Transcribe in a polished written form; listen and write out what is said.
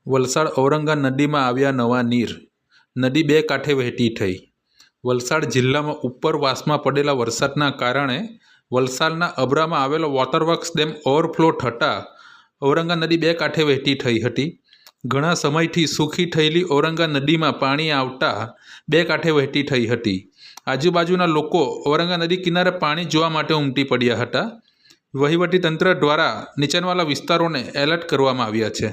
વલસાડ ઔરંગા નદીમાં આવ્યા નવા નીર, નદી બે કાંઠે વહેતી થઈ। વલસાડ જિલ્લામાં ઉપરવાસમાં પડેલા વરસાદના કારણે વલસાડના અબ્રામાં આવેલો વોટરવર્ક્સ ડેમ ઓવરફ્લો થતાં ઔરંગા નદી બે કાંઠે વહેતી થઈ હતી। ઘણા સમયથી સૂકી થયેલી ઔરંગા નદીમાં પાણી આવતા બે કાંઠે વહેતી થઈ હતી। આજુબાજુના લોકો ઔરંગા નદી કિનારે પાણી જોવા માટે ઉમટી પડ્યા હતા। વહીવટીતંત્ર દ્વારા નીચાણવાળા વિસ્તારોને એલર્ટ કરવામાં આવ્યા છે।